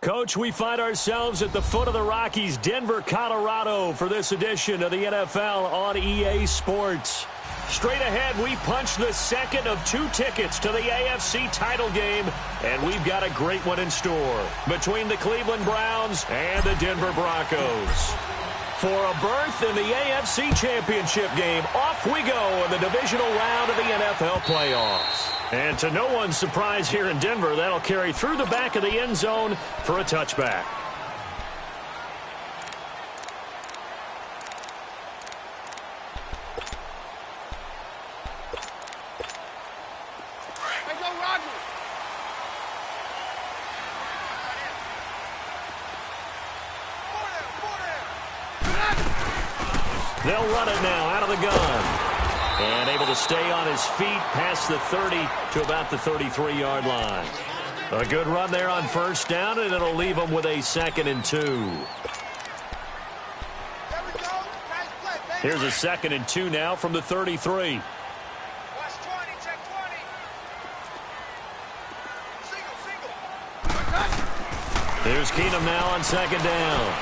Coach, we find ourselves at the foot of the Rockies, Denver, Colorado, for this edition of the NFL on EA Sports. Straight ahead, we punch the second of 2 tickets to the AFC title game, and we've got a great one in store between the Cleveland Browns and the Denver Broncos. For a berth in the AFC Championship game, off we go in the divisional round of the NFL playoffs. And to no one's surprise here in Denver, that'll carry through the back of the end zone for a touchback. They'll run it now out of the gun. And able to stay on his feet past the 30 to about the 33-yard line. A good run there on first down, and it'll leave him with a 2nd and 2. Here's a 2nd and 2 now from the 33. Here's Keenum now on 2nd down.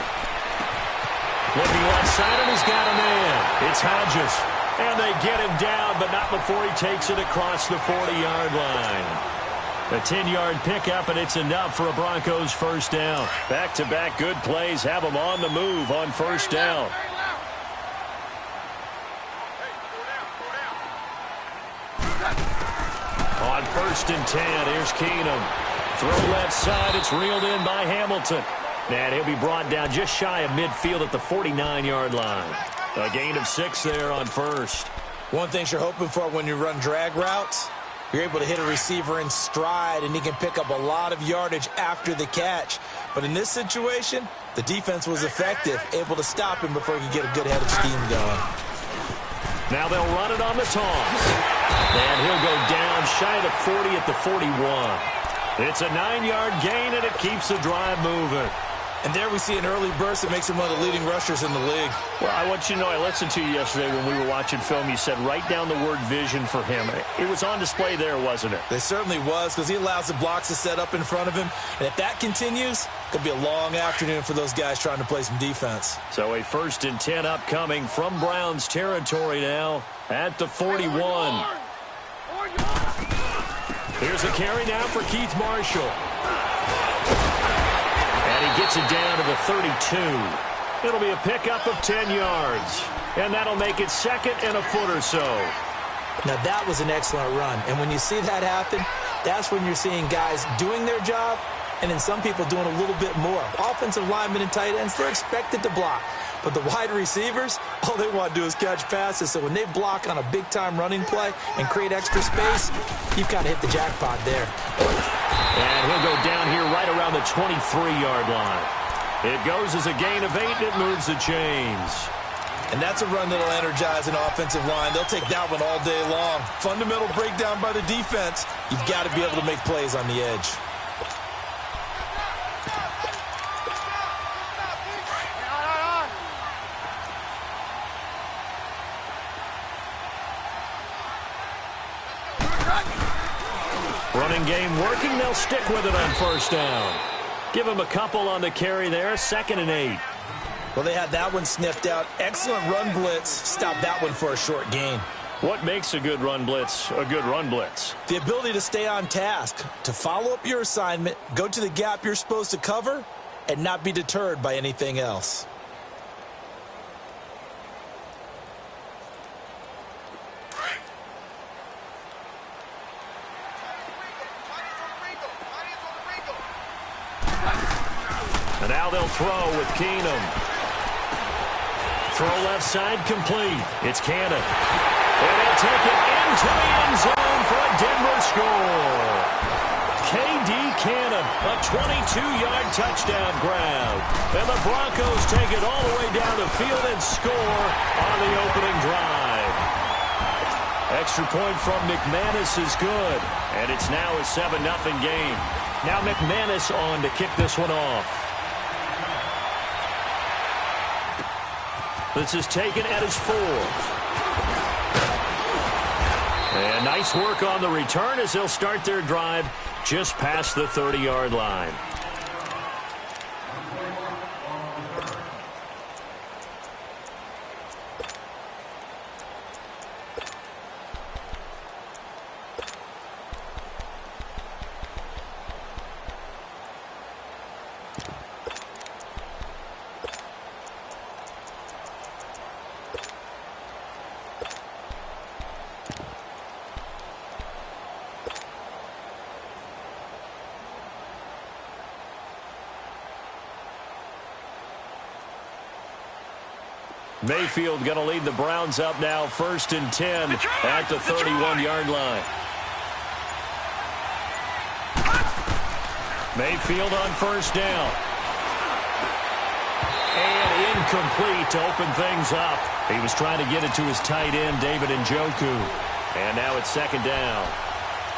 Looking left side, and he's got a man. It's Hodges. And they get him down, but not before he takes it across the 40-yard line. A 10-yard pickup, and it's enough for a Broncos first down. Back-to-back good plays have them on the move on first down. On 1st and 10, here's Keenum. Throw left side, it's reeled in by Hamilton. And he'll be brought down just shy of midfield at the 49-yard line. A gain of 6 there on first. One thing you're hoping for when you run drag routes, you're able to hit a receiver in stride, and he can pick up a lot of yardage after the catch. But in this situation, the defense was effective, able to stop him before he could get a good head of steam going. Now they'll run it on the toss. And he'll go down shy of the 40 at the 41. It's a 9-yard gain, and it keeps the drive moving. And there we see an early burst that makes him one of the leading rushers in the league. Well, I want you to know, I listened to you yesterday when we were watching film. You said write down the word vision for him. It was on display there, wasn't it? It certainly was, because he allows the blocks to set up in front of him. And if that continues, it could be a long afternoon for those guys trying to play some defense. So a 1st and 10 upcoming from Browns territory now at the 41. Here's a carry now for Keith Marshall. And he gets it down to the 32. It'll be a pickup of 10 yards. And that'll make it 2nd and a foot or so. Now, that was an excellent run. And when you see that happen, that's when you're seeing guys doing their job and then some people doing a little bit more. Offensive linemen and tight ends, they're expected to block. But the wide receivers, all they want to do is catch passes. So when they block on a big-time running play and create extra space, you've kind of hit the jackpot there. And he'll go down here right around the 23-yard line. It goes as a gain of 8, and it moves the chains. And that's a run that'll energize an offensive line. They'll take that one all day long. Fundamental breakdown by the defense. You've got to be able to make plays on the edge. Running game working. They'll stick with it on first down. Give him a couple on the carry there. 2nd and 8. Well, they had that one sniffed out. Excellent run blitz. Stop that one for a short gain. What makes a good run blitz a good run blitz? The ability to stay on task, to follow up your assignment, go to the gap you're supposed to cover, and not be deterred by anything else. And now they'll throw with Keenum. Throw left side complete. It's Cannon. And he'll take it into the end zone for a Denver score. K.D. Cannon, a 22-yard touchdown grab. And the Broncos take it all the way down the field and score on the opening drive. Extra point from McManus is good. And it's now a 7-0 game. Now McManus on to kick this one off. This is taken at his 4. And nice work on the return as they'll start their drive just past the 30-yard line. Mayfield going to lead the Browns up now, 1st and 10 at the 31-yard line. Mayfield on 1st down. And incomplete to open things up. He was trying to get it to his tight end, David Njoku. And now it's 2nd down.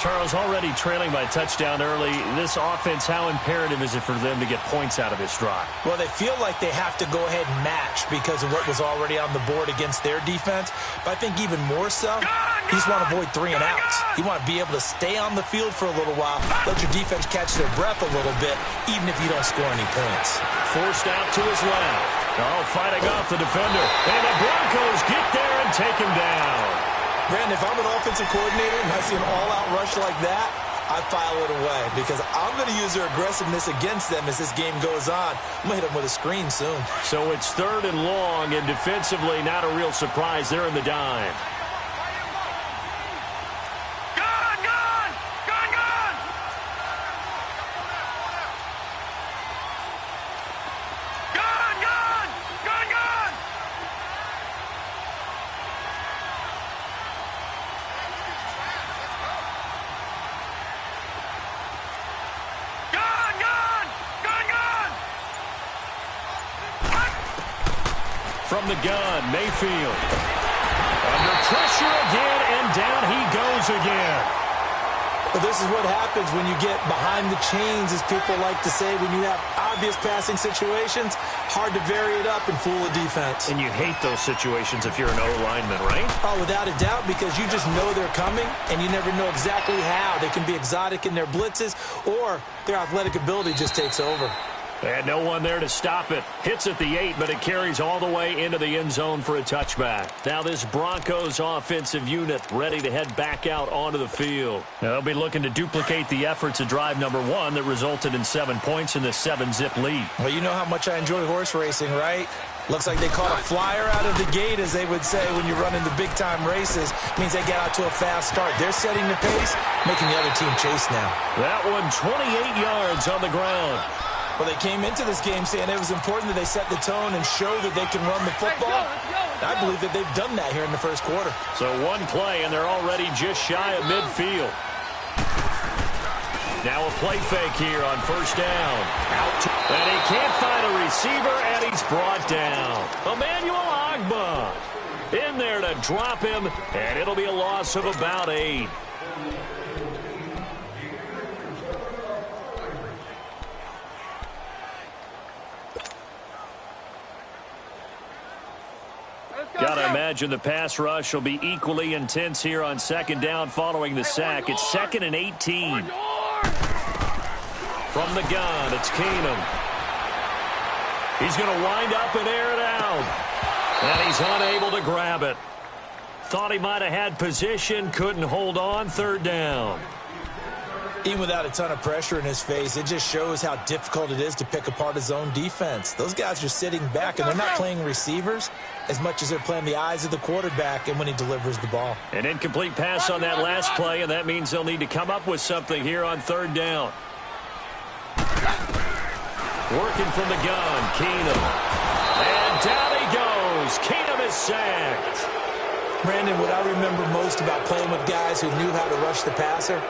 Charles, already trailing by a touchdown early. This offense, how imperative is it for them to get points out of this drive? Well, they feel like they have to go ahead and match because of what was already on the board against their defense. But I think even more so, you just want to avoid 3 and outs. You want to be able to stay on the field for a little while, let your defense catch their breath a little bit, even if you don't score any points. Forced out to his left. Oh, fighting off the defender. And the Broncos get there and take him down. Brandon, if I'm an offensive coordinator and I see an all-out rush like that, I file it away because I'm going to use their aggressiveness against them as this game goes on. I'm going to hit them with a screen soon. So it's 3rd and long, and defensively not a real surprise. They're in the dime. From the gun, Mayfield. Under pressure again, and down he goes again. Well, this is what happens when you get behind the chains, as people like to say. When you have obvious passing situations, hard to vary it up and fool a defense. And you hate those situations if you're an O-lineman, right? Oh, without a doubt, because you just know they're coming, and you never know exactly how. They can be exotic in their blitzes, or their athletic ability just takes over. And no one there to stop it. Hits at the 8, but it carries all the way into the end zone for a touchback. Now this Broncos offensive unit ready to head back out onto the field. Now they'll be looking to duplicate the efforts of drive number 1 that resulted in 7 points in the 7-zip lead. Well, you know how much I enjoy horse racing, right? Looks like they caught a flyer out of the gate, as they would say when you're running the big-time races. Means they get out to a fast start. They're setting the pace, making the other team chase now. That one 28 yards on the ground. Well, they came into this game saying it was important that they set the tone and show that they can run the football. I believe that they've done that here in the first quarter. So one play, and they're already just shy of midfield. Now a play fake here on 1st down. And he can't find a receiver, and he's brought down. Emmanuel Ogbah in there to drop him, and it'll be a loss of about 8. Got to imagine the pass rush will be equally intense here on 2nd down following the sack. It's 2nd and 18. From the gun, it's Keenum. He's going to wind up and air it out. And he's unable to grab it. Thought he might have had position, couldn't hold on, 3rd down. Even without a ton of pressure in his face, it just shows how difficult it is to pick apart his own defense. Those guys are sitting back, and they're not playing receivers as much as they're playing the eyes of the quarterback and when he delivers the ball. An incomplete pass on that last play, and that means they'll need to come up with something here on 3rd down. Working from the gun, Keenum. And down he goes. Keenum is sacked. Brandon, what I remember most about playing with guys who knew how to rush the passer,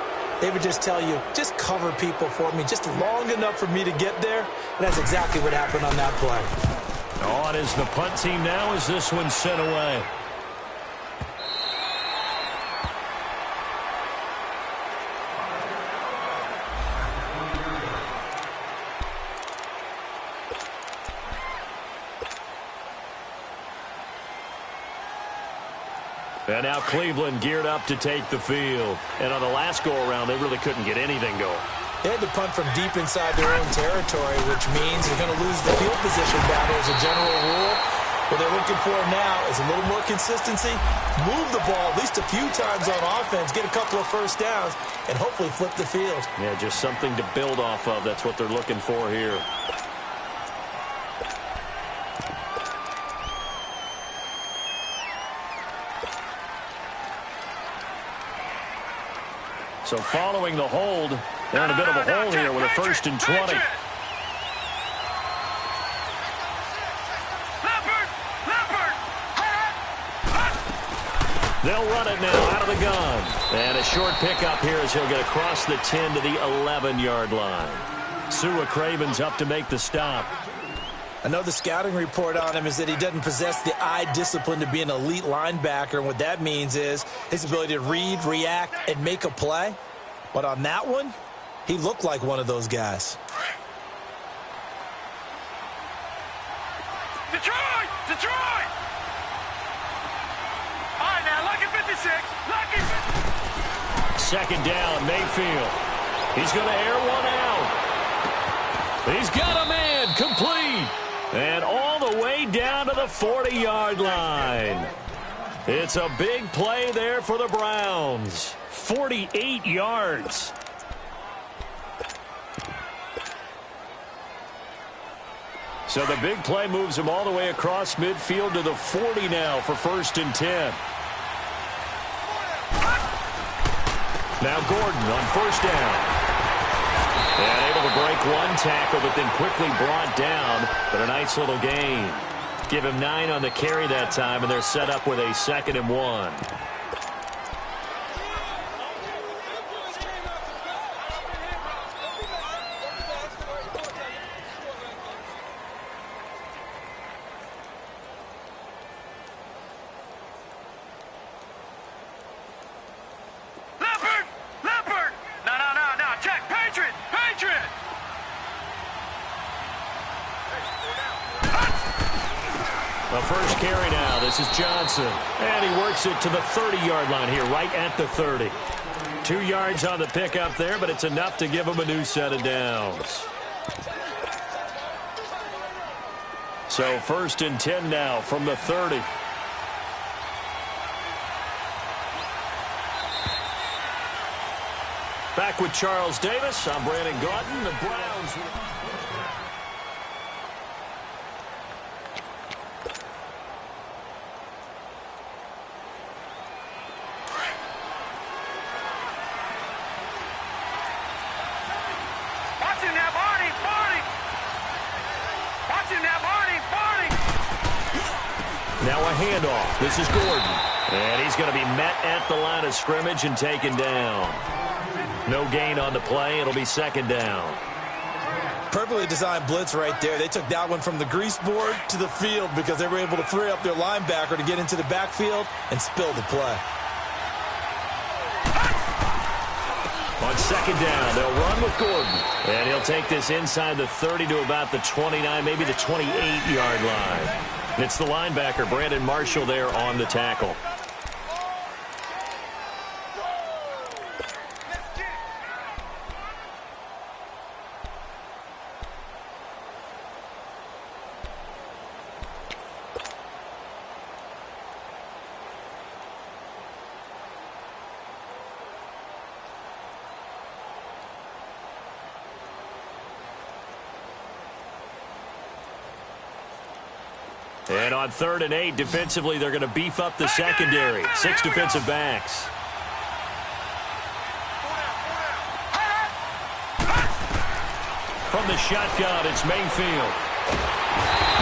they would just tell you, just cover people for me, just long enough for me to get there. And that's exactly what happened on that play. On is the punt team now as this one's sent away. And now Cleveland geared up to take the field. And on the last go-around, they really couldn't get anything going. They had to punt from deep inside their own territory, which means they're going to lose the field position battle as a general rule. What they're looking for now is a little more consistency, move the ball at least a few times on offense, get a couple of first downs, and hopefully flip the field. Yeah, just something to build off of. That's what they're looking for here. So following the hold, they're in a bit of a hole here with a 1st and 20. They'll run it now out of the gun. And a short pickup here as he'll get across the 10 to the 11-yard line. Sua Craven's up to make the stop. I know the scouting report on him is that he doesn't possess the eye discipline to be an elite linebacker. And what that means is his ability to read, react, and make a play. But on that one, he looked like one of those guys. Detroit! Detroit! All right, now, lucky 56. Lucky 56. Second down, Mayfield. He's going to air one out. He's got a man complete. And all the way down to the 40-yard line. It's a big play there for the Browns. 48 yards. So the big play moves him all the way across midfield to the 40 now for 1st and 10. Now Gordon on 1st down. And able to break one tackle, but then quickly brought down. But a nice little gain. Give him 9 on the carry that time, and they're set up with a 2nd and 1. The first carry now. This is Johnson. And he works it to the 30-yard line here, right at the 30. 2 yards on the pickup there, but it's enough to give him a new set of downs. So 1st and 10 now from the 30. Back with Charles Davis. I'm Brandon Gaudin. The Browns. Now a handoff. This is Gordon. And he's going to be met at the line of scrimmage and taken down. No gain on the play. It'll be 2nd down. Perfectly designed blitz right there. They took that one from the grease board to the field because they were able to free up their linebacker to get into the backfield and spill the play. On 2nd down, they'll run with Gordon. And he'll take this inside the 30 to about the 29, maybe the 28-yard line. And it's the linebacker, Brandon Marshall, there on the tackle. And on 3rd and 8, defensively, they're going to beef up the secondary. 6 defensive backs. From the shotgun, it's Mayfield.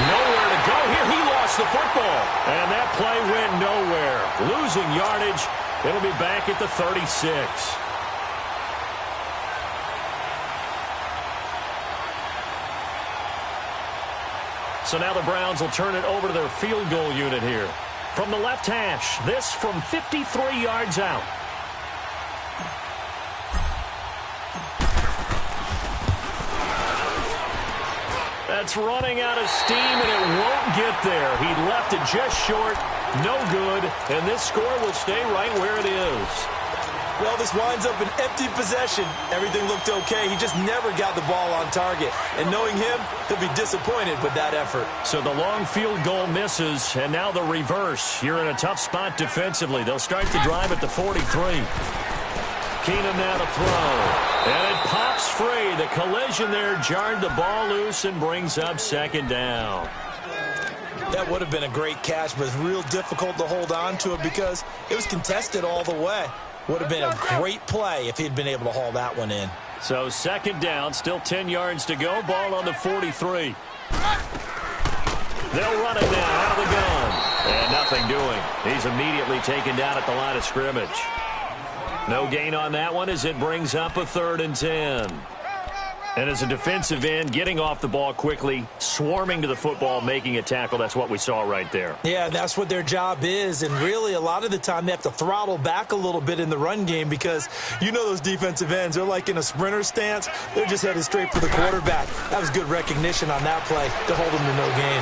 Nowhere to go here. He lost the football. And that play went nowhere. Losing yardage. It'll be back at the 36. So now the Browns will turn it over to their field goal unit here. From the left hash, this from 53 yards out. That's running out of steam, and it won't get there. He left it just short, no good, and this score will stay right where it is. Well, this winds up an empty possession. Everything looked okay. He just never got the ball on target. And knowing him, he'll be disappointed with that effort. So the long field goal misses, and now the reverse. You're in a tough spot defensively. They'll start the drive at the 43. Keenum now to throw. And it pops free. The collision there jarred the ball loose and brings up 2nd down. That would have been a great catch, but it's real difficult to hold on to it because it was contested all the way. Would have been a great play if he'd been able to haul that one in. So 2nd down, still 10 yards to go. Ball on the 43. They'll run it now out of the gun. And nothing doing. He's immediately taken down at the line of scrimmage. No gain on that one as it brings up a 3rd and 10. And as a defensive end, getting off the ball quickly, swarming to the football, making a tackle, that's what we saw right there. Yeah, that's what their job is. And really, a lot of the time, they have to throttle back a little bit in the run game because you know those defensive ends, they're like in a sprinter stance. They're just headed straight for the quarterback. That was good recognition on that play to hold them to no gain.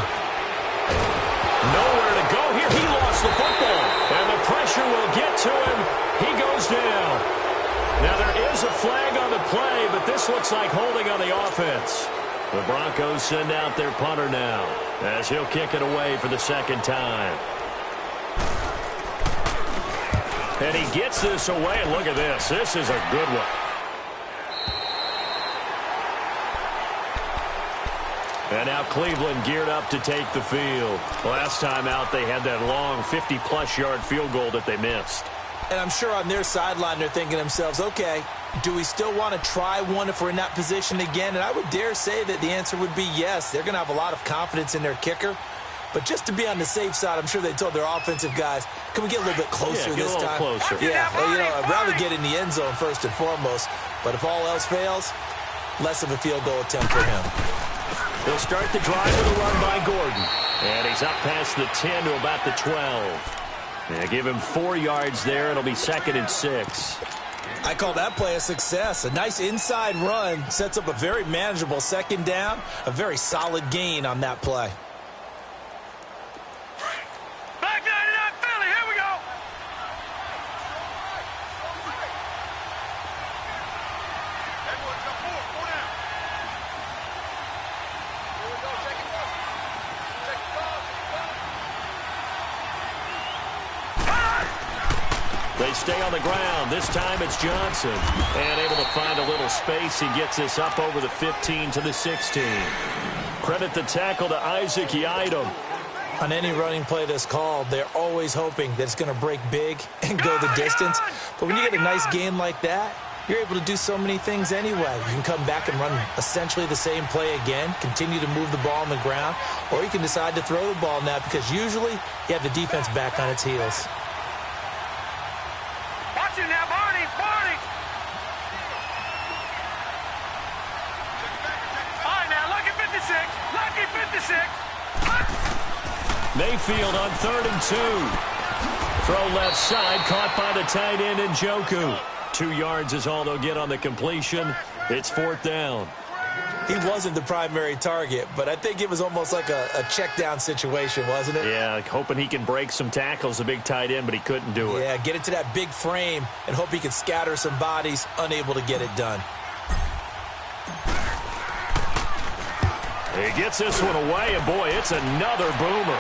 Nowhere to go here. He lost the football. And the pressure will get to him. He goes down. Now, there is a flag on the play, but this looks like holding on the offense. The Broncos send out their punter now as he'll kick it away for the 2nd time. And he gets this away, and look at this. This is a good one. And now Cleveland geared up to take the field. Last time out, they had that long 50-plus yard field goal that they missed. And I'm sure on their sideline they're thinking to themselves, okay, do we still want to try one if we're in that position again? And I would dare say that the answer would be yes. They're going to have a lot of confidence in their kicker. But just to be on the safe side, I'm sure they told their offensive guys, can we get a little bit closer this time? Closer. Yeah, well, I'd rather get in the end zone first and foremost. But if all else fails, less of a field goal attempt for him. He'll start the drive with a run by Gordon. And he's up past the 10 to about the 12. Yeah, give him 4 yards there. It'll be 2nd and 6. I call that play a success. A nice inside run sets up a very manageable 2nd down. A very solid gain on that play. Back 99 Philly, here we go. Everyone's got 4 down. Here we go, check it out. Check it out. They stay on the ground. This time it's Johnson. And able to find a little space. He gets this up over the 15 to the 16. Credit the tackle to Isaac Yiadom. On any running play that's called, they're always hoping that it's going to break big and go the distance. But when you get a nice gain like that, you're able to do so many things anyway. You can come back and run essentially the same play again, continue to move the ball on the ground, or you can decide to throw the ball now because usually you have the defense back on its heels. Watch it now, Barney, Barney. All right, now, lucky 56, lucky 56. Mayfield on 3rd and 2. Throw left side, caught by the tight end Njoku. 2 yards is all they'll get on the completion. It's 4th down. He wasn't the primary target, but I think it was almost like a check down situation, wasn't it? Yeah, hoping he can break some tackles, a big tight end, but he couldn't do it. Yeah, get it to that big frame and hope he can scatter some bodies, unable to get it done. He gets this one away, and boy, it's another boomer.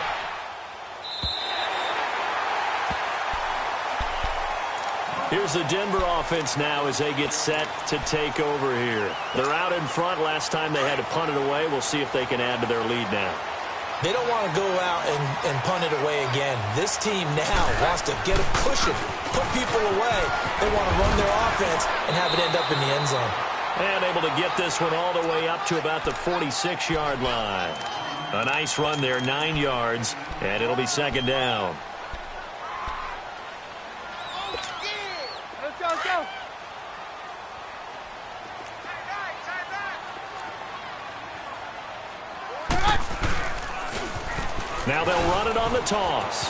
Here's the Denver offense now as they get set to take over here. They're out in front. Last time they had to punt it away. We'll see if they can add to their lead now. They don't want to go out and punt it away again. This team now wants to get a cushion, put people away. They want to run their offense and have it end up in the end zone. And able to get this one all the way up to about the 46-yard line. A nice run there, 9 yards, and it'll be 2nd down. Let's go. Now they'll run it on the toss.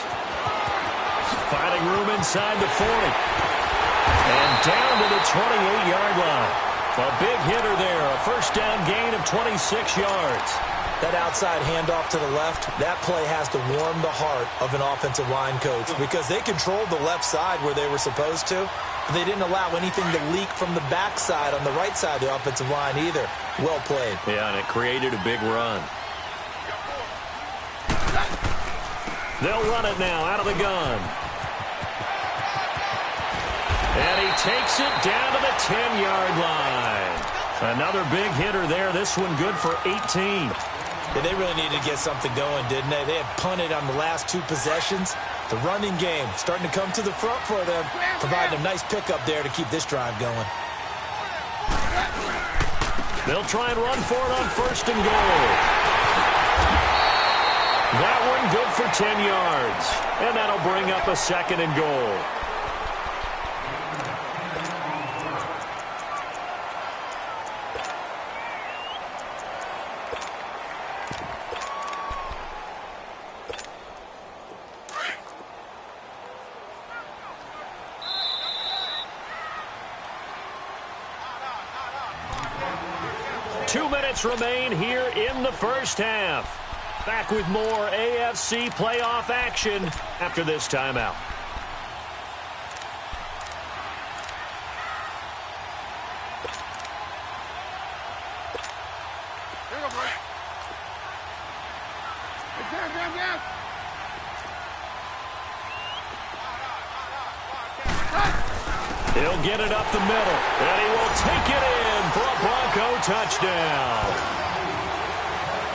Finding room inside the 40. And down to the 28-yard line. A big hitter there. A 1st down gain of 26 yards. That outside handoff to the left, that play has to warm the heart of an offensive line coach because they controlled the left side where they were supposed to. But they didn't allow anything to leak from the backside on the right side of the offensive line either. Well played. Yeah, and it created a big run. They'll run it now out of the gun. And he takes it down to the 10-yard line. Another big hitter there. This one good for 18. Yeah, they really needed to get something going, didn't they? They had punted on the last 2 possessions. The running game starting to come to the front for them, providing a nice pickup there to keep this drive going. They'll try and run for it on 1st and goal. That one good for 10 yards. And that'll bring up a 2nd and goal. Remain here in the first half. Back with more AFC playoff action after this timeout. He'll get it up the middle, and he will take it in for a Bronco touchdown.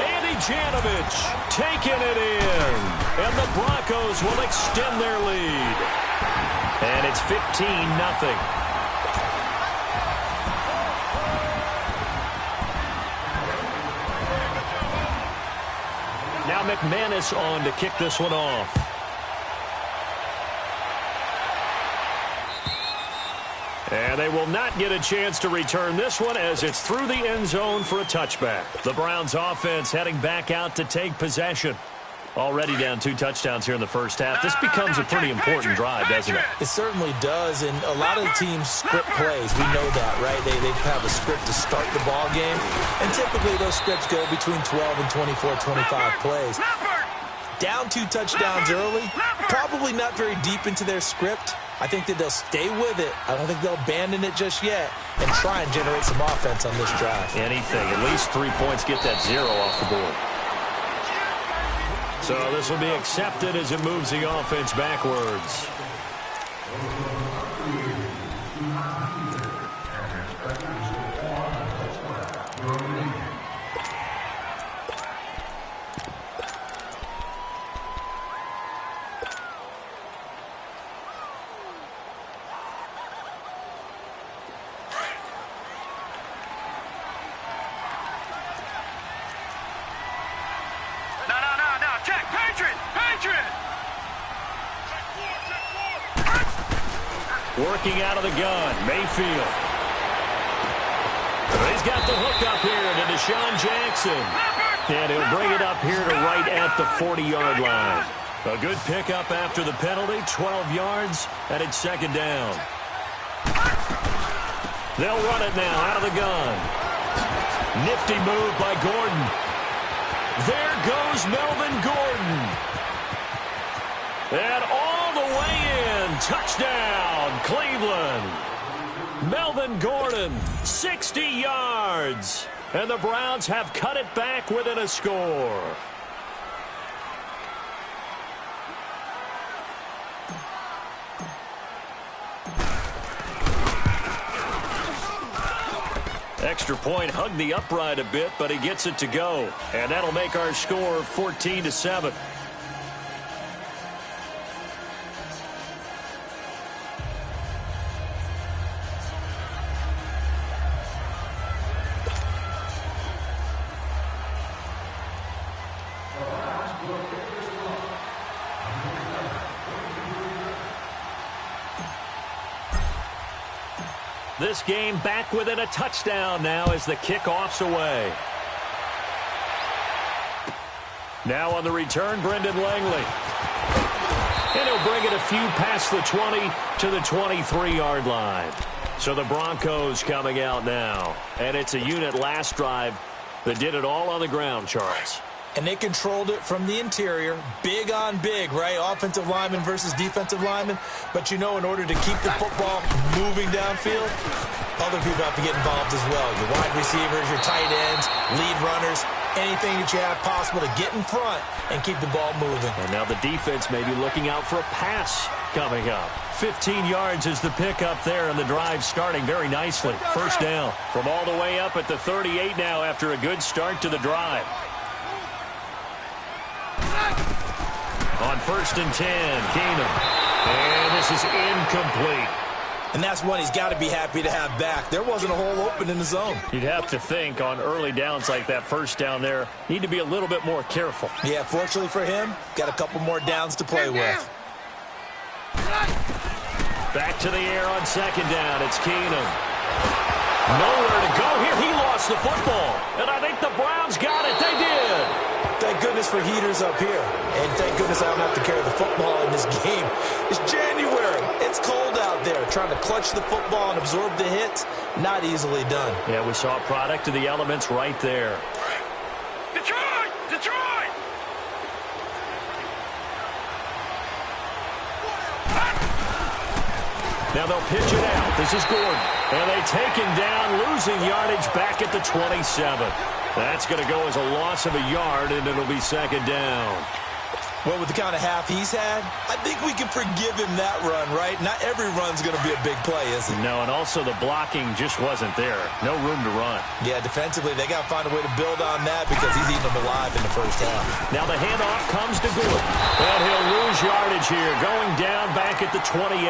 Andy Janovich taking it in, and the Broncos will extend their lead. And it's 15-0. Now McManus on to kick this one off. And they will not get a chance to return this one as it's through the end zone for a touchback. The Browns offense heading back out to take possession. Already down 2 touchdowns here in the first half. This becomes a pretty important drive, doesn't it? It certainly does, and a lot of the teams script plays. We know that, right? They have a script to start the ball game, and typically those scripts go between 12 and 24, 25 plays. Down 2 touchdowns early, probably not very deep into their script. I think that they'll stay with it. I don't think they'll abandon it just yet and try and generate some offense on this drive. Anything. At least 3 points, get that 0 off the board. So this will be accepted as it moves the offense backwards. Working out of the gun, Mayfield. He's got the hook up here to Deshaun Jackson. And he'll bring it up here to right at the 40-yard line. A good pickup after the penalty, 12 yards, and it's 2nd down. They'll run it now out of the gun. Nifty move by Gordon. There goes Melvin Gordon. And all the way in, touchdown, Cleveland. Melvin Gordon, 60 yards. And the Browns have cut it back within a score. Extra point, hugged the upright a bit, but he gets it to go. And that'll make our score 14-7. This game back within a touchdown now as the kickoff's away. Now on the return, Brendan Langley. And he'll bring it a few past the 20 to the 23-yard line. So the Broncos coming out now. And it's a unit last drive that did it all on the ground, Charles. And they controlled it from the interior, big on big, right? Offensive lineman versus defensive lineman. But, you know, in order to keep the football moving downfield, other people have to get involved as well. Your wide receivers, your tight ends, lead runners, anything that you have possible to get in front and keep the ball moving. And now the defense may be looking out for a pass coming up. 15 yards is the pickup there, and the drive starting very nicely. First down from all the way up at the 38 now after a good start to the drive. On 1st and 10, Keenum. And this is incomplete. And that's one he's got to be happy to have back. There wasn't a hole open in the zone. You'd have to think on early downs like that first down there, need to be a little bit more careful. Yeah, fortunately for him, got a couple more downs to play with. Back to the air on second down. It's Keenum. Nowhere to go here. He lost the football. And I think the Browns got it. They did. Thank goodness for heaters up here. And thank goodness I don't have to carry the football in this game. It's January. It's cold out there. Trying to clutch the football and absorb the hits, not easily done. Yeah, we saw a product of the elements right there. Detroit! Detroit! Now they'll pitch it out. This is Gordon. And they take him down, losing yardage back at the 27. That's going to go as a loss of a yard, and it'll be second down. Well, with the kind of half he's had, I think we can forgive him that run, right? Not every run's going to be a big play, is it? No, and also the blocking just wasn't there. No room to run. Yeah, defensively, they got to find a way to build on that because he's eating them alive in the first half. Now the handoff comes to Gordon. And he'll lose yardage here, going down back at the 28.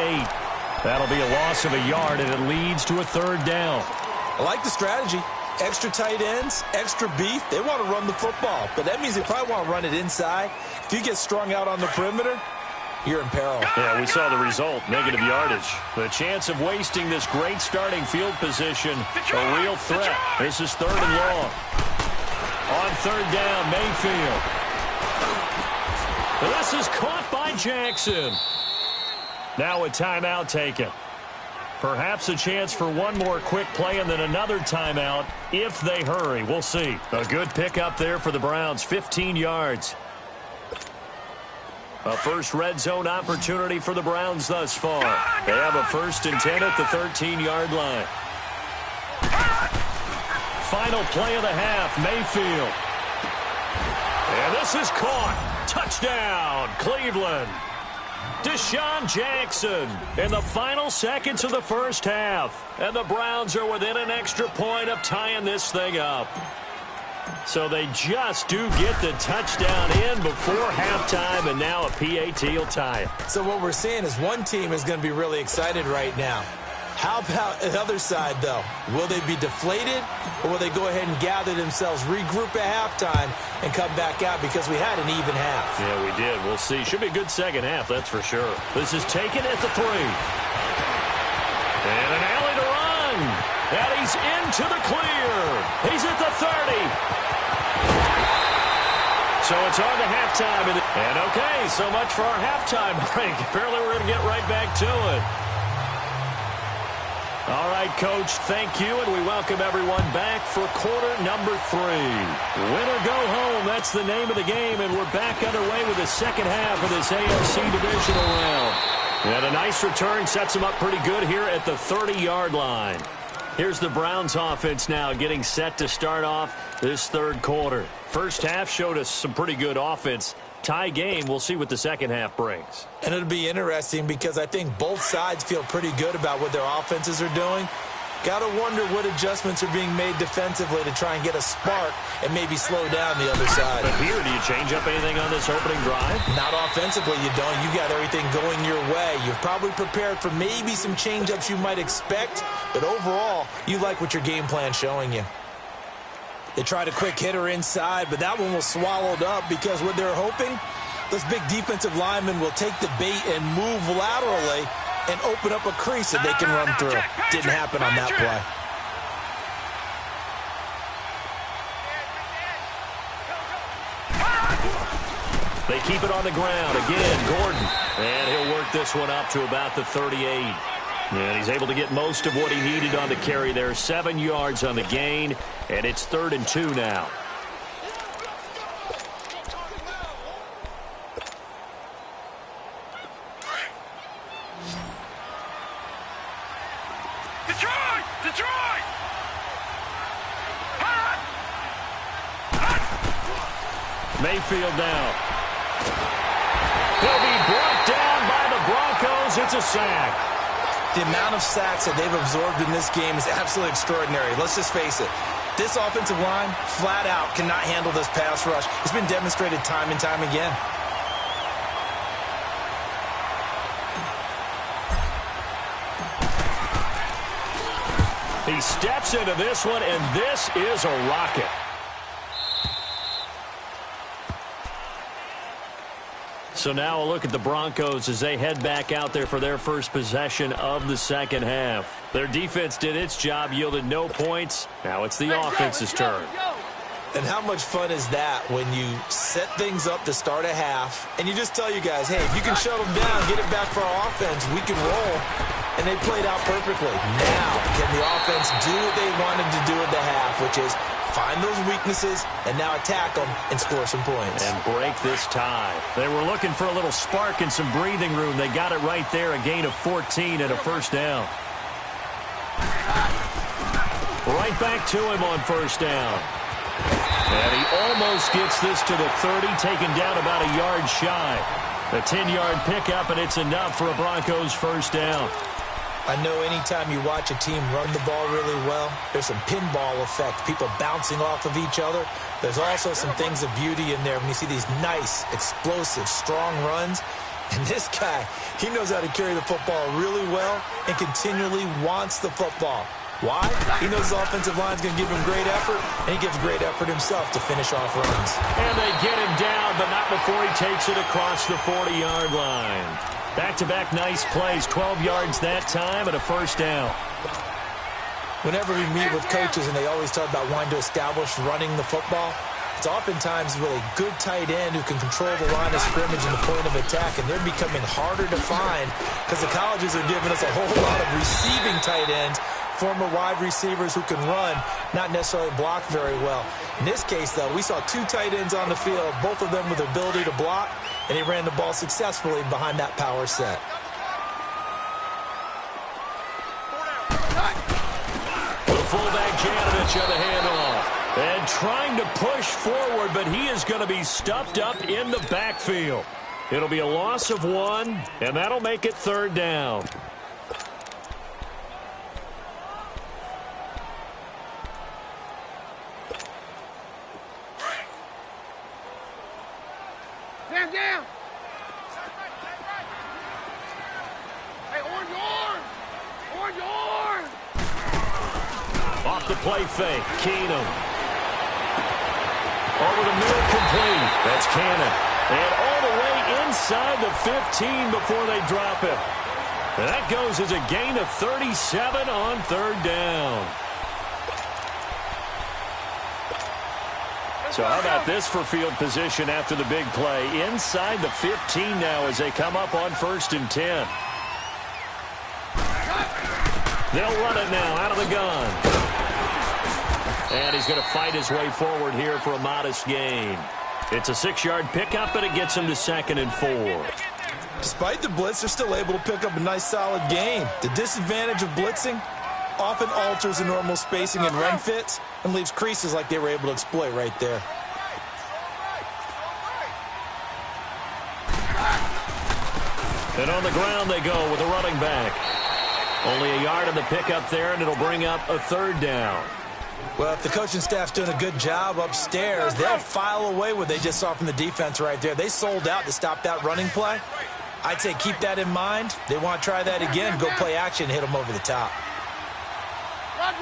That'll be a loss of a yard, and it leads to a third down. I like the strategy. Extra tight ends, extra beef. They want to run the football, but that means they probably want to run it inside. If you get strung out on the perimeter, you're in peril. Yeah, we saw the result, negative yardage. The chance of wasting this great starting field position, a real threat. This is third and long. On third down, Mayfield. This is caught by Jackson. Now a timeout taken. Perhaps a chance for one more quick play and then another timeout if they hurry. We'll see. A good pickup there for the Browns, 15 yards. A first red zone opportunity for the Browns thus far. They have a 1st and 10 at the 13-yard line. Final play of the half, Mayfield. And this is caught. Touchdown, Cleveland. Deshaun Jackson in the final seconds of the first half. And the Browns are within an extra point of tying this thing up. So they just do get the touchdown in before halftime, and now a PAT will tie it. So what we're seeing is one team is going to be really excited right now. How about the other side, though? Will they be deflated, or will they go ahead and gather themselves, regroup at halftime, and come back out because we had an even half? Yeah, we did. We'll see. Should be a good second half, that's for sure. This is taken at the 3. And an alley to run. And he's into the clear. He's at the 30. So it's on to halftime. And okay, so much for our halftime break. Apparently we're going to get right back to it. All right, Coach, thank you, and we welcome everyone back for quarter number 3. Win or go home, that's the name of the game, and we're back underway with the second half of this AFC divisional round. And a nice return sets them up pretty good here at the 30-yard line. Here's the Browns offense now getting set to start off this third quarter. First half showed us some pretty good offense. Tie game, we'll see what the second half brings. And it'll be interesting because I think both sides feel pretty good about what their offenses are doing. Got to wonder what adjustments are being made defensively to try and get a spark and maybe slow down the other side. But here, do you change up anything on this opening drive? Not offensively, you don't. You got everything going your way. You've probably prepared for maybe some change-ups you might expect, but overall, you like what your game plan's showing you. They tried a quick hitter inside, but that one was swallowed up because what they're hoping, those big defensive linemen will take the bait and move laterally and open up a crease that they can run through. Didn't happen on that play. They keep it on the ground. Again, Gordon. And he'll work this one up to about the 38. And he's able to get most of what he needed on the carry there. 7 yards on the gain, and it's 3rd and 2 now. Detroit! Detroit! Mayfield down. He'll be brought down by the Broncos. It's a sack. The amount of sacks that they've absorbed in this game is absolutely extraordinary. Let's just face it. This offensive line, flat out, cannot handle this pass rush. It's been demonstrated time and time again. He steps into this one, and this is a rocket. So now a look at the Broncos as they head back out there for their first possession of the second half. Their defense did its job, yielded no points. Now it's the offense's turn. And how much fun is that when you set things up to start a half, and you just tell you guys, hey, if you can shut them down, get it back for our offense, we can roll. And they played out perfectly. Now, can the offense do what they wanted to do at the half, which is find those weaknesses and now attack them and score some points. And break this tie. They were looking for a little spark and some breathing room. They got it right there, a gain of 14 and a first down. Right back to him on first down. And he almost gets this to the 30, taken down about a yard shy. A 10-yard pickup, and it's enough for a Broncos first down. I know anytime you watch a team run the ball really well, there's some pinball effect, people bouncing off of each other. There's also some things of beauty in there when you see these nice, explosive, strong runs. And this guy, he knows how to carry the football really well and continually wants the football. Why? He knows the offensive line's going to give him great effort, and he gives great effort himself to finish off runs. And they get him down, but not before he takes it across the 40-yard line. Back-to-back nice plays, 12 yards that time, and a first down. Whenever we meet with coaches and they always talk about wanting to establish running the football, it's oftentimes with a good tight end who can control the line of scrimmage and the point of attack, and they're becoming harder to find because the colleges are giving us a whole lot of receiving tight ends, former wide receivers who can run, not necessarily block very well. In this case, though, we saw two tight ends on the field, both of them with the ability to block, and he ran the ball successfully behind that power set. The fullback Janovich on the handoff. And trying to push forward, but he is going to be stuffed up in the backfield. It'll be a loss of 1, and that'll make it third down. Down. Hey, orange arm. Off the play fake, Keenum. Over the middle, complete. That's Cannon. And all the way inside the 15 before they drop it. And that goes as a gain of 37 on third down. So how about this for field position after the big play? Inside the 15 now as they come up on 1st and 10. They'll run it now out of the gun. And he's going to fight his way forward here for a modest gain. It's a 6-yard pickup, but it gets him to 2nd and 4. Despite the blitz, they're still able to pick up a nice, solid gain. The disadvantage of blitzing often alters the normal spacing and run fits and leaves creases like they were able to exploit right there. And on the ground they go with a running back. Only a yard on the pickup there, and it'll bring up a third down. Well, if the coaching staff's doing a good job upstairs, they'll file away what they just saw from the defense right there. They sold out to stop that running play. I'd say keep that in mind. They want to try that again, go play action, hit them over the top. Roger.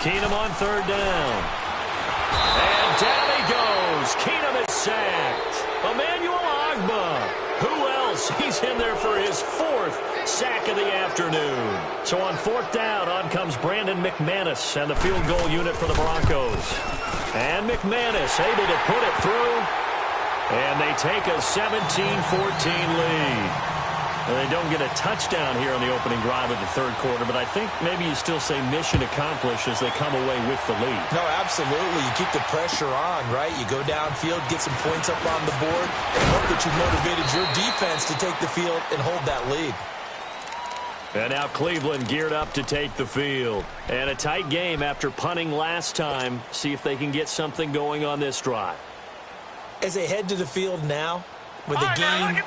Keenum on third down. And down he goes. Keenum is sacked. Emmanuel Ogbah. Who else? He's in there for his 4th sack of the afternoon. So on 4th down, on comes Brandon McManus and the field goal unit for the Broncos. And McManus able to put it through. And they take a 17-14 lead. And they don't get a touchdown here on the opening drive of the third quarter, but I think maybe you still say mission accomplished as they come away with the lead. No, absolutely. You keep the pressure on, right? You go downfield, get some points up on the board, and hope that you've motivated your defense to take the field and hold that lead. And now Cleveland geared up to take the field. And a tight game after punting last time. See if they can get something going on this drive. As they head to the field now, with the game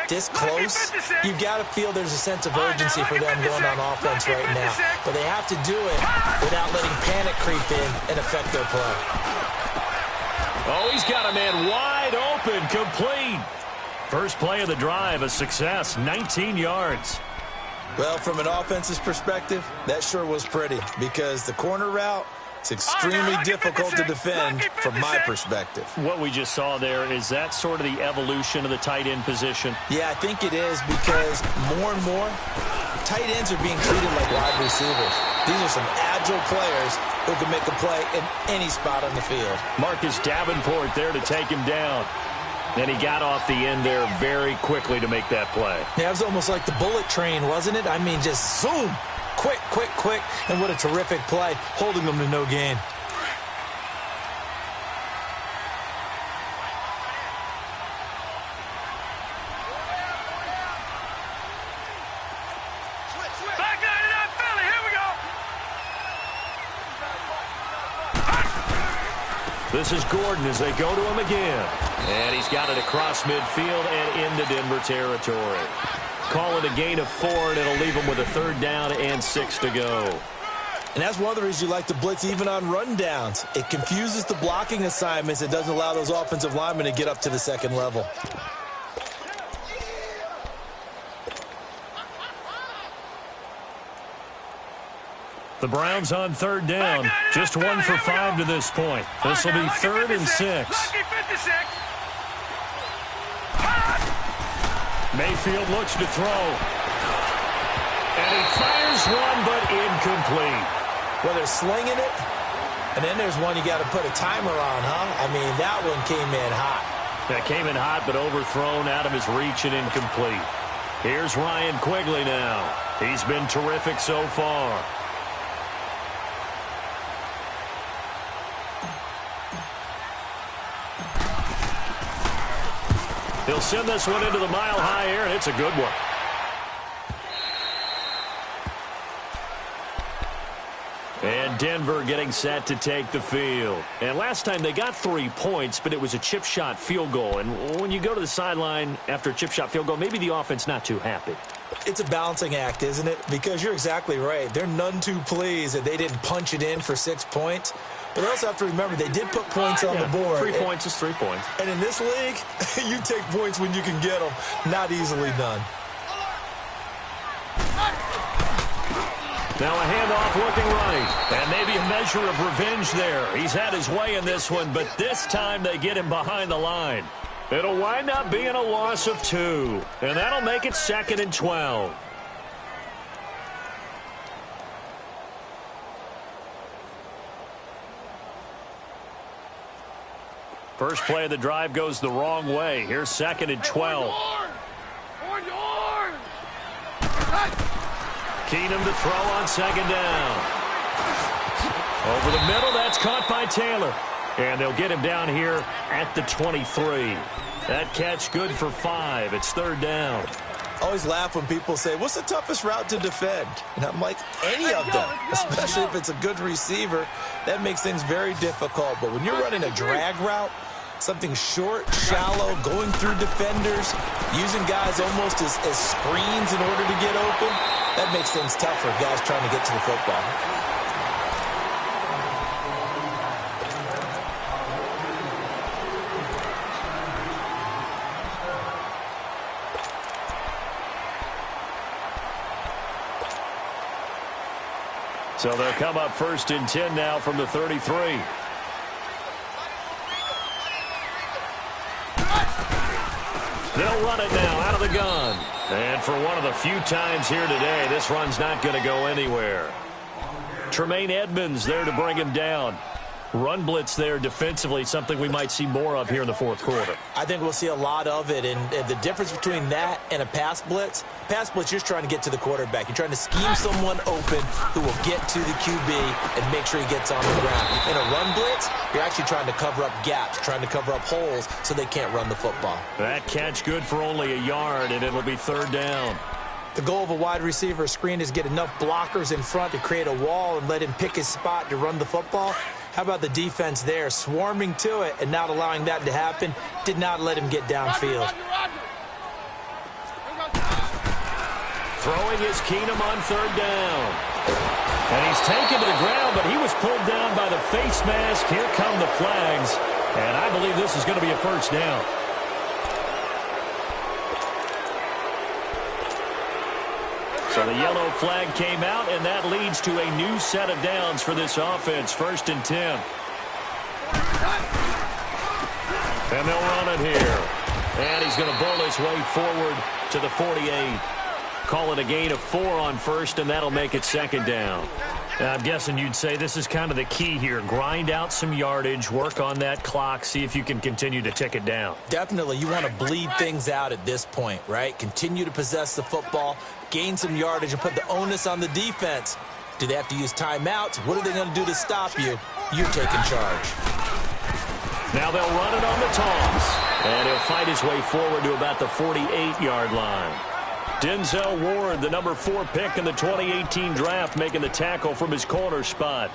this close, you've got to feel there's a sense of urgency for them going on offense right now. But they have to do it without letting panic creep in and affect their play. Oh, he's got a man wide open, complete. First play of the drive, a success, 19 yards. Well, from an offensive perspective, that sure was pretty because the corner route, it's extremely difficult to defend from my perspective. What we just saw there, is that sort of the evolution of the tight end position? Yeah, I think it is because more and more, tight ends are being treated like wide receivers. These are some agile players who can make a play in any spot on the field. Marcus Davenport there to take him down. And he got off the end there very quickly to make that play. Yeah, it was almost like the bullet train, wasn't it? I mean, just zoom. Quick, quick, quick. And what a terrific play, holding them to no gain. Back line it up, Philly. Here we go. This is Gordon as they go to him again. And he's got it across midfield and into Denver territory. Call it a gain of 4, and it'll leave him with a 3rd down and 6 to go. And that's one of the reasons you like to blitz even on rundowns. It confuses the blocking assignments. It doesn't allow those offensive linemen to get up to the second level. The Browns on 3rd down. Just 1 for 5 to this point. This will be 3rd and 6. Mayfield looks to throw. And he fires one, but incomplete. Well, they're slinging it, and then there's one you got to put a timer on, huh? I mean, that one came in hot. That came in hot, but overthrown, out of his reach and incomplete. Here's Ryan Quigley now. He's been terrific so far. He'll send this one into the mile-high air, and it's a good one. And Denver getting set to take the field. And last time they got 3 points, but it was a chip shot field goal. And when you go to the sideline after a chip shot field goal, maybe the offense not too happy. It's a balancing act, isn't it? Because you're exactly right. They're none too pleased that they didn't punch it in for 6 points. But they also have to remember they did put points on the board. 3 points is 3 points. And in this league, you take points when you can get them. Not easily done. Now a handoff looking right. And maybe a measure of revenge there. He's had his way in this one, but this time they get him behind the line. It'll wind up being a loss of 2. And that'll make it 2nd and 12. First play of the drive goes the wrong way. Here's 2nd and 12. Keenum to throw on 2nd down. Over the middle, that's caught by Taylor. And they'll get him down here at the 23. That catch good for 5. It's 3rd down. I always laugh when people say, what's the toughest route to defend? And I'm like, any of them, especially if it's a good receiver. That makes things very difficult. But when you're running a drag route, something short, shallow, going through defenders, using guys almost as screens in order to get open, that makes things tough for guys trying to get to the football. So they'll come up 1st and 10 now from the 33. They'll run it now out of the gun. And for one of the few times here today, this run's not going to go anywhere. Tremaine Edmonds there to bring him down. Run blitz there defensively, something we might see more of here in the 4th quarter. I think we'll see a lot of it, and the difference between that and a pass blitz, you're just trying to get to the quarterback. You're trying to scheme someone open who will get to the QB and make sure he gets on the ground. In a run blitz, you're actually trying to cover up gaps, trying to cover up holes so they can't run the football. That catch good for only a yard, and it'll be 3rd down. The goal of a wide receiver screen is get enough blockers in front to create a wall and let him pick his spot to run the football. How about the defense there, swarming to it and not allowing that to happen? Did not let him get downfield. Throwing is Keenum on 3rd down. And he's taken to the ground, but he was pulled down by the face mask. Here come the flags. And I believe this is going to be a 1st down. So the yellow flag came out, and that leads to a new set of downs for this offense. 1st and 10. And they'll run it here. And he's going to bowl his way forward to the 48. Call it a gain of 4 on 1st, and that'll make it 2nd down. I'm guessing you'd say this is kind of the key here. Grind out some yardage, work on that clock, see if you can continue to tick it down. Definitely, you want to bleed things out at this point, right? Continue to possess the football, gain some yardage, and put the onus on the defense. Do they have to use timeouts? What are they going to do to stop you? You're taking charge. Now they'll run it on the toss. And he'll fight his way forward to about the 48-yard line. Denzel Ward, the number 4 pick in the 2018 draft, making the tackle from his corner spot.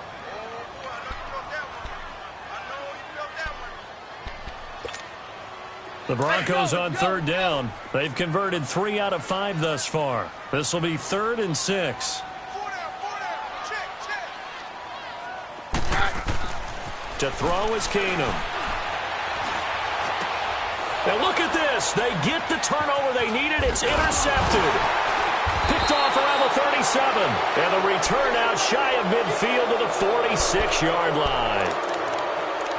The Broncos on 3rd down. They've converted 3 out of 5 thus far. This will be 3rd and 6. To throw is Keenum. Now look at this. They get the turnover they needed. It's intercepted. Picked off around the 37. And the return out shy of midfield to the 46-yard line.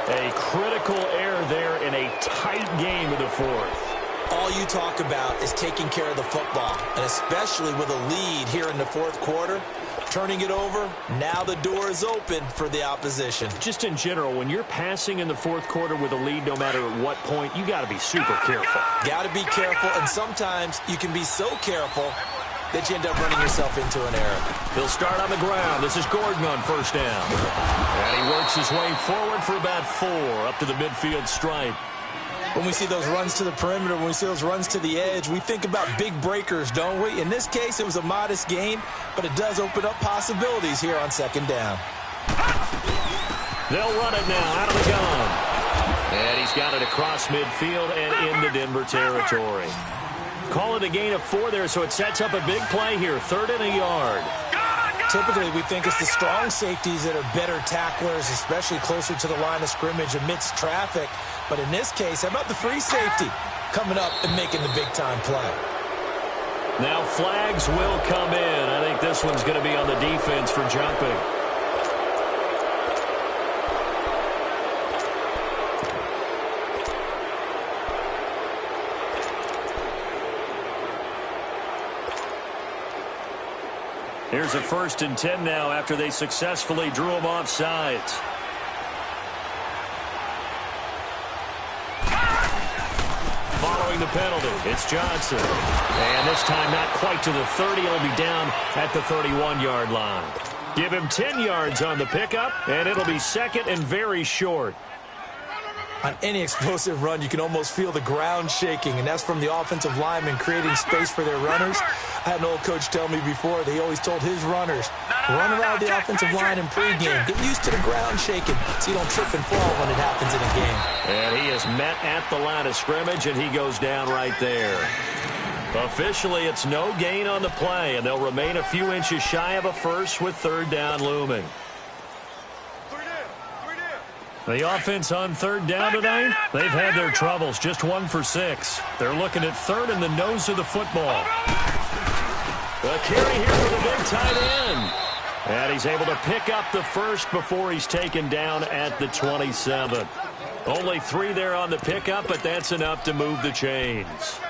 A critical error there in a tight game of the 4th. All you talk about is taking care of the football, and especially with a lead here in the 4th quarter. Turning it over, now the door is open for the opposition. Just in general, when you're passing in the 4th quarter with a lead, no matter at what point, you got to be super careful. Got to be careful, and sometimes you can be so careful that you end up running yourself into an error. He'll start on the ground. This is Gordon on 1st down. And he works his way forward for about 4 up to the midfield stripe. When we see those runs to the perimeter, when we see those runs to the edge, we think about big breakers, don't we? In this case, it was a modest gain, but it does open up possibilities here on 2nd down. They'll run it now out of the gun. And he's got it across midfield and into Denver territory. Call it a gain of 4 there, so it sets up a big play here. 3rd and a yard. Typically, we think it's the strong safeties that are better tacklers, especially closer to the line of scrimmage amidst traffic. But in this case, how about the free safety coming up and making the big-time play? Now flags will come in. I think this one's going to be on the defense for jumping. Here's a 1st and 10 now after they successfully drew him off sides. Following the penalty, it's Johnson. And this time not quite to the 30. It'll be down at the 31-yard line. Give him 10 yards on the pickup, and it'll be 2nd and very short. On any explosive run, you can almost feel the ground shaking, and that's from the offensive linemen creating space for their runners. I had an old coach tell me before, they always told his runners, run around the offensive line in pregame. Get used to the ground shaking so you don't trip and fall when it happens in a game. And he is met at the line of scrimmage, and he goes down right there. Officially, it's no gain on the play, and they'll remain a few inches shy of a first with 3rd down looming. The offense on 3rd down tonight, they've had their troubles, just 1 for 6. They're looking at 3rd in the nose of the football. A carry here for the big tight end. And he's able to pick up the first before he's taken down at the 27. Only 3 there on the pickup, but that's enough to move the chains.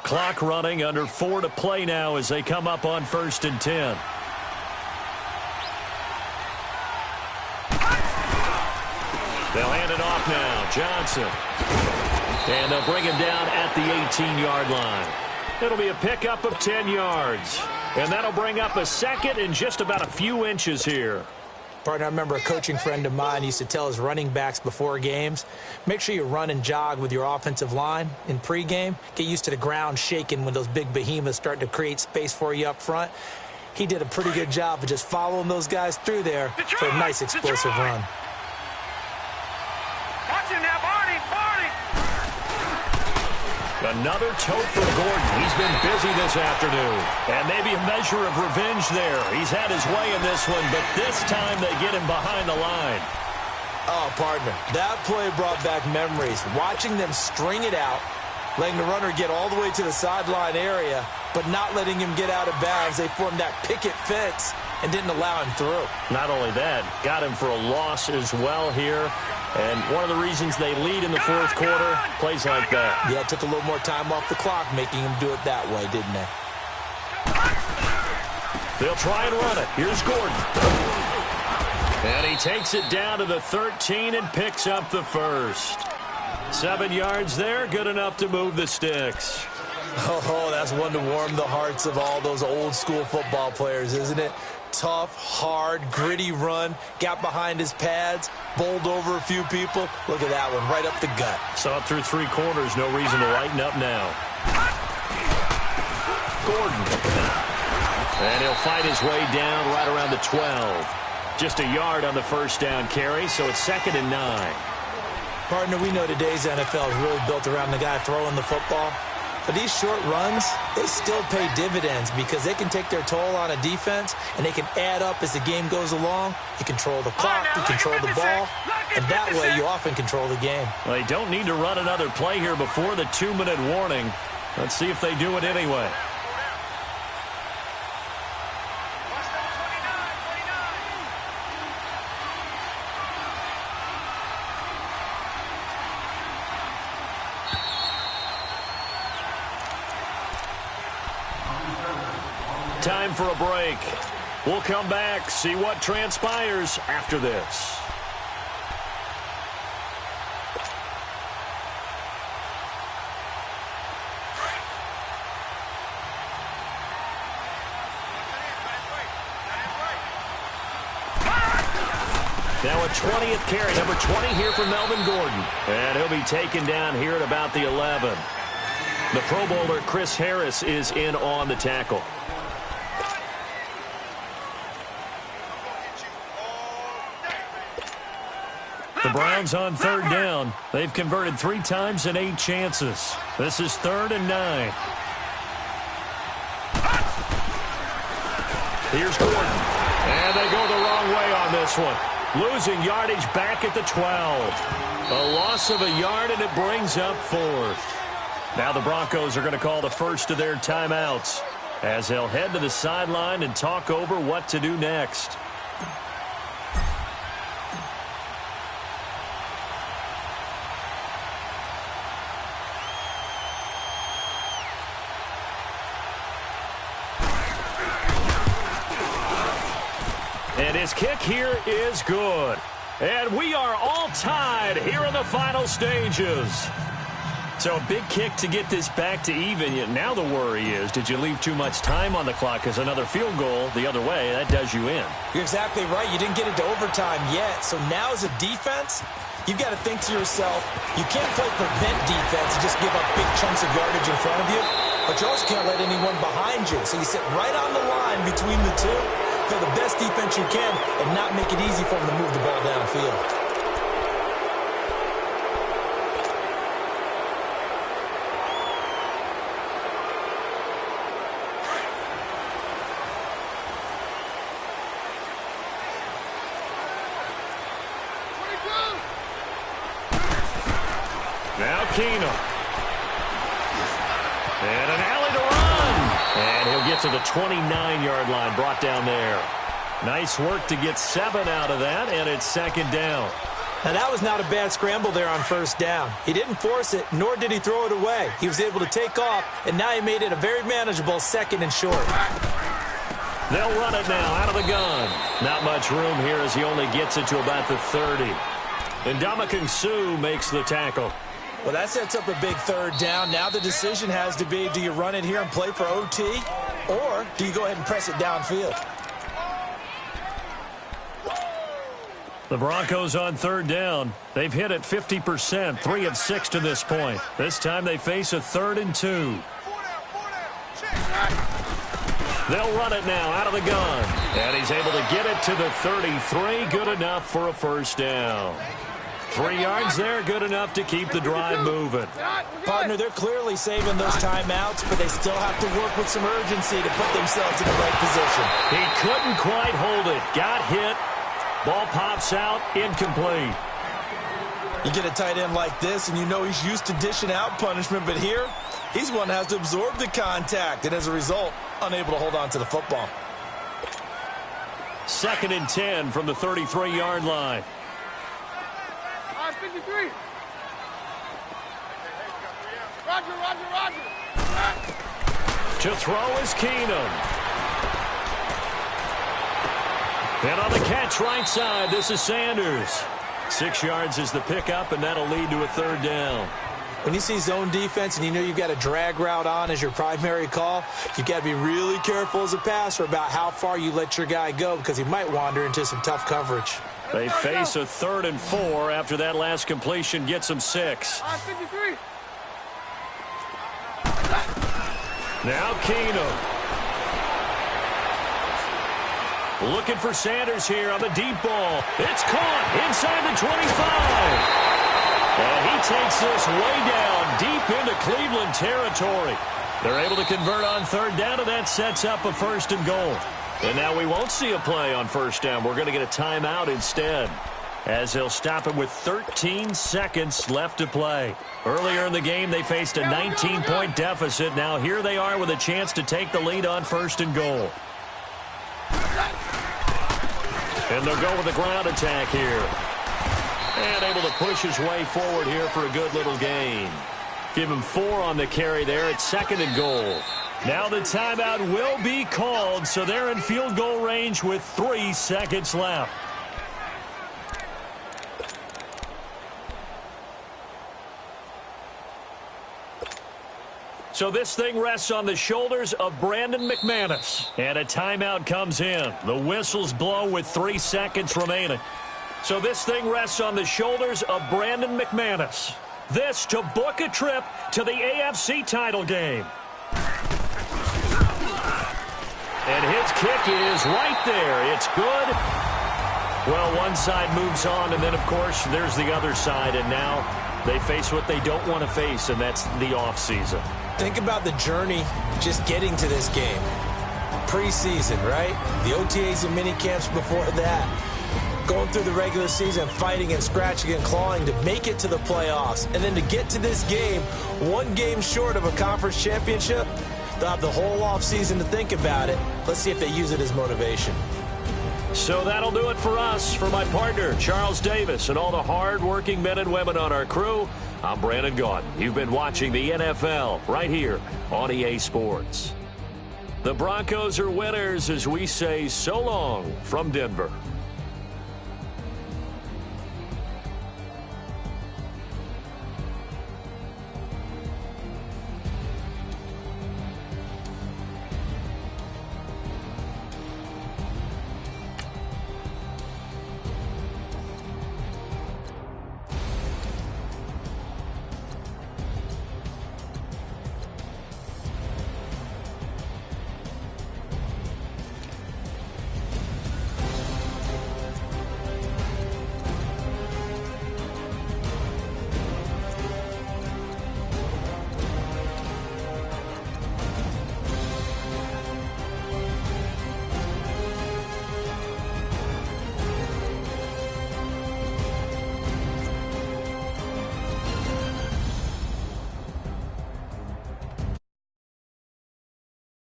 Clock running, under 4 to play now as they come up on 1st and 10. They'll hand it off now. Johnson. And they'll bring him down at the 18-yard line. It'll be a pickup of 10 yards. And that'll bring up a 2nd and just about a few inches here. Partner, I remember a coaching friend of mine used to tell his running backs before games, make sure you run and jog with your offensive line in pregame. Get used to the ground shaking when those big behemoths start to create space for you up front. He did a pretty good job of just following those guys through there for a nice explosive run. Watch him now, Barney. Another tote for Gordon. He's been busy this afternoon. And maybe a measure of revenge there. He's had his way in this one, but this time they get him behind the line. Oh, partner, that play brought back memories. Watching them string it out, letting the runner get all the way to the sideline area, but not letting him get out of bounds. They formed that picket fence and didn't allow him through. Not only that, got him for a loss as well here. And one of the reasons they lead in the fourth quarter, plays like that. Yeah, it took a little more time off the clock, making him do it that way, didn't they? They'll try and run it. Here's Gordon. And he takes it down to the 13 and picks up the first. 7 yards there, good enough to move the sticks. Oh, that's one to warm the hearts of all those old school football players, isn't it? Tough, hard, gritty run, got behind his pads, bowled over a few people. Look at that one, right up the gut. Saw it through 3 quarters, no reason to lighten up now. Gordon. And he'll fight his way down right around the 12. Just a yard on the first down carry, so it's 2nd and 9. Partner, we know today's NFL is really built around the guy throwing the football. But these short runs, they still pay dividends because they can take their toll on a defense, and they can add up as the game goes along. You control the clock, you control the ball, and that way you often control the game. Well, they don't need to run another play here before the 2-minute warning. Let's see if they do it anyway. Time for a break. We'll come back, see what transpires after this. Now a 20th carry, number 20 here for Melvin Gordon. And he'll be taken down here at about the 11. The Pro Bowler Chris Harris is in on the tackle. The Browns on 3rd down. They've converted 3 times in 8 chances. This is 3rd and 9. Here's Gordon. And they go the wrong way on this one. Losing yardage back at the 12. A loss of a yard, and it brings up 4th. Now the Broncos are going to call the first of their timeouts as they'll head to the sideline and talk over what to do next. And his kick here is good. And we are all tied here in the final stages. So a big kick to get this back to even. Yet now the worry is, did you leave too much time on the clock? Because another field goal the other way, that does you in. You're exactly right. You didn't get into overtime yet. So now as a defense, you've got to think to yourself, you can't play prevent defense and just give up big chunks of yardage in front of you. But you also can't let anyone behind you. So you sit right on the line between the two. Play the best defense you can and not make it easy for them to move the ball downfield. Now Keenum. And an alley to run. And he'll get to the 29-yard line, brought down there. Nice work to get 7 out of that, and it's 2nd down. Now, that was not a bad scramble there on 1st down. He didn't force it, nor did he throw it away. He was able to take off, and now he made it a very manageable 2nd and short. They'll run it now out of the gun. Not much room here as he only gets it to about the 30. And Ndamukong Suh makes the tackle. Well, that sets up a big 3rd down. Now the decision has to be, do you run it here and play for OT, or do you go ahead and press it downfield? The Broncos on 3rd down. They've hit it 50%, 3 of 6 to this point. This time they face a 3rd and 2. They'll run it now out of the gun. And he's able to get it to the 33. Good enough for a 1st down. 3 yards there, good enough to keep the drive moving. Partner, they're clearly saving those timeouts, but they still have to work with some urgency to put themselves in the right position. He couldn't quite hold it. Got hit. Ball pops out, incomplete. You get a tight end like this, and you know he's used to dishing out punishment, but here, he's one that has to absorb the contact, and as a result, unable to hold on to the football. 2nd and 10 from the 33-yard line. 53. Roger. To throw is Keenum. And on the catch right side, this is Sanders. 6 yards is the pickup, and that'll lead to a 3rd down. When you see zone defense and you know you've got a drag route on as your primary call, you've got to be really careful as a passer about how far you let your guy go because he might wander into some tough coverage. They face a 3rd and 4 after that last completion gets them 6. 53. Now Keenum. Looking for Sanders here on the deep ball. It's caught inside the 25. And he takes this way down deep into Cleveland territory. They're able to convert on 3rd down, and that sets up a 1st and goal. And now we won't see a play on 1st down. We're going to get a timeout instead, as they'll stop it with 13 seconds left to play. Earlier in the game, they faced a 19-point deficit. Now here they are with a chance to take the lead on 1st and goal. And they'll go with the ground attack here. And able to push his way forward here for a good little gain. Give him 4 on the carry there at 2nd and goal. Now the timeout will be called, so they're in field goal range with 3 seconds left. So this thing rests on the shoulders of Brandon McManus. And a timeout comes in. The whistles blow with 3 seconds remaining. So this thing rests on the shoulders of Brandon McManus. This to book a trip to the AFC title game. And his kick is right there. It's good. Well, one side moves on, and then, of course, there's the other side. And now they face what they don't want to face, and that's the offseason. Think about the journey just getting to this game. Preseason, right? The OTAs and mini camps before that. Going through the regular season, fighting and scratching and clawing to make it to the playoffs. And then to get to this game, 1 game short of a conference championship, they'll have the whole offseason to think about it. Let's see if they use it as motivation. So that'll do it for us. For my partner, Charles Davis, and all the hard-working men and women on our crew, I'm Brandon Gaudin. You've been watching the NFL right here on EA Sports. The Broncos are winners as we say so long from Denver.